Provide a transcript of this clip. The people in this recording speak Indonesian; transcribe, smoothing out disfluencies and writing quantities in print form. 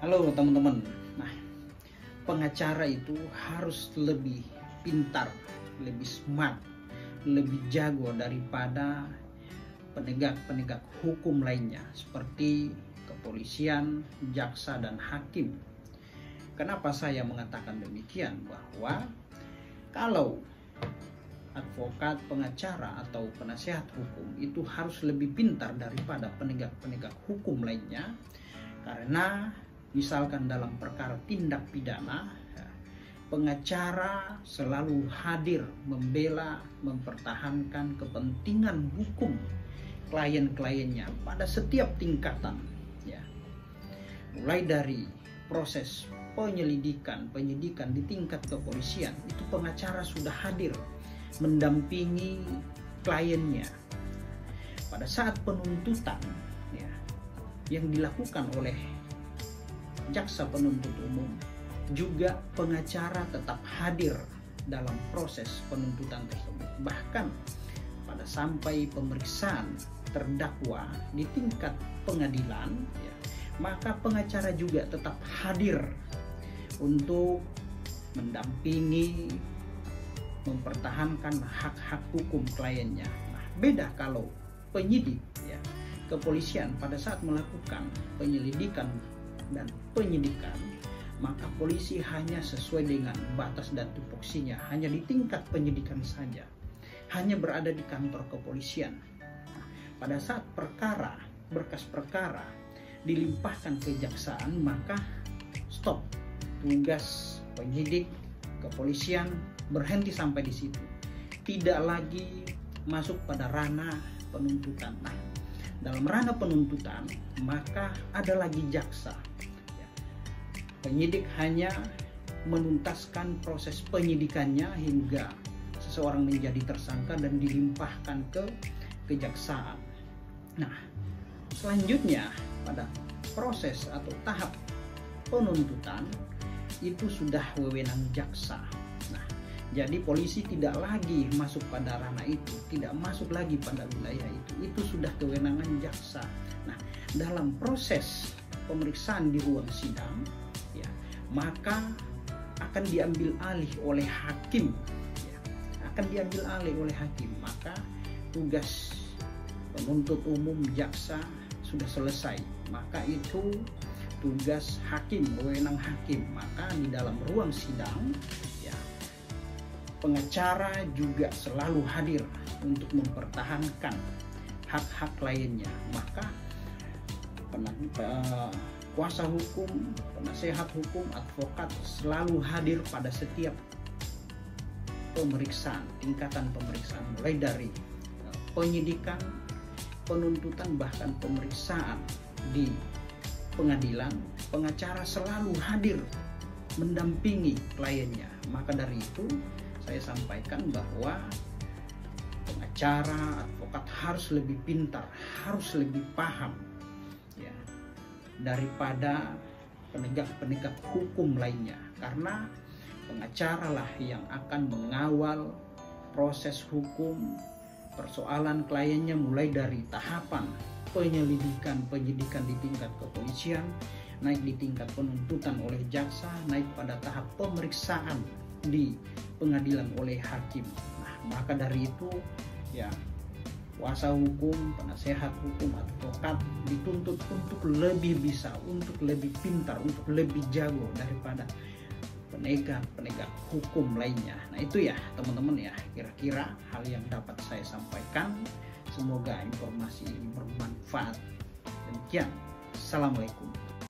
Halo teman-teman. Nah, pengacara itu harus lebih pintar, lebih smart, lebih jago daripada penegak-penegak hukum lainnya seperti kepolisian, jaksa, dan hakim. Kenapa saya mengatakan demikian? Bahwa kalau advokat, pengacara, atau penasehat hukum itu harus lebih pintar daripada penegak-penegak hukum lainnya, karena misalkan dalam perkara tindak pidana, pengacara selalu hadir membela, mempertahankan kepentingan hukum klien-kliennya pada setiap tingkatan, ya. Mulai dari proses penyidikan di tingkat kepolisian, itu pengacara sudah hadir mendampingi kliennya. Pada saat penuntutan, ya, yang dilakukan oleh jaksa penuntut umum, juga pengacara tetap hadir dalam proses penuntutan tersebut. Bahkan pada sampai pemeriksaan terdakwa di tingkat pengadilan, ya, maka pengacara juga tetap hadir untuk mendampingi, mempertahankan hak-hak hukum kliennya. Nah, beda kalau penyidik, ya, kepolisian pada saat melakukan penyelidikan dan penyidikan, maka polisi hanya sesuai dengan batas dan tupoksinya, hanya di tingkat penyidikan saja, hanya berada di kantor kepolisian. Pada saat berkas perkara dilimpahkan ke kejaksaan, maka stop, tugas penyidik kepolisian berhenti sampai di situ, tidak lagi masuk pada ranah penuntutan. Nah, dalam ranah penuntutan maka ada lagi jaksa. Penyidik hanya menuntaskan proses penyidikannya hingga seseorang menjadi tersangka dan dilimpahkan ke kejaksaan. Nah, selanjutnya pada proses atau tahap penuntutan itu sudah wewenang jaksa. Nah, jadi polisi tidak lagi masuk pada ranah itu, tidak masuk lagi pada wilayah itu sudah kewenangan jaksa. Nah, dalam proses pemeriksaan di ruang sidang, ya, maka akan diambil alih oleh hakim, ya, maka tugas penuntut umum, jaksa sudah selesai, maka itu tugas hakim, wewenang hakim. Maka di dalam ruang sidang, ya, pengacara juga selalu hadir untuk mempertahankan hak-hak kliennya. Maka kuasa hukum, penasehat hukum, advokat selalu hadir pada setiap pemeriksaan, tingkatan pemeriksaan, mulai dari penyidikan, penuntutan, bahkan pemeriksaan di pengadilan. Pengacara selalu hadir mendampingi kliennya. Maka dari itu saya sampaikan bahwa pengacara, advokat harus lebih pintar, harus lebih paham, ya, daripada penegak-penegak hukum lainnya, karena pengacara lah yang akan mengawal proses hukum persoalan kliennya, mulai dari tahapan penyidikan di tingkat kepolisian, naik di tingkat penuntutan oleh jaksa, naik pada tahap pemeriksaan di pengadilan oleh hakim. Nah, maka dari itu, ya, kuasa hukum, penasehat hukum, advokat dituntut untuk lebih bisa, untuk lebih pintar, untuk lebih jago daripada penegak hukum lainnya. Nah, itu ya teman-teman, ya, kira-kira hal yang dapat saya sampaikan. Semoga informasi ini bermanfaat. Demikian, assalamualaikum.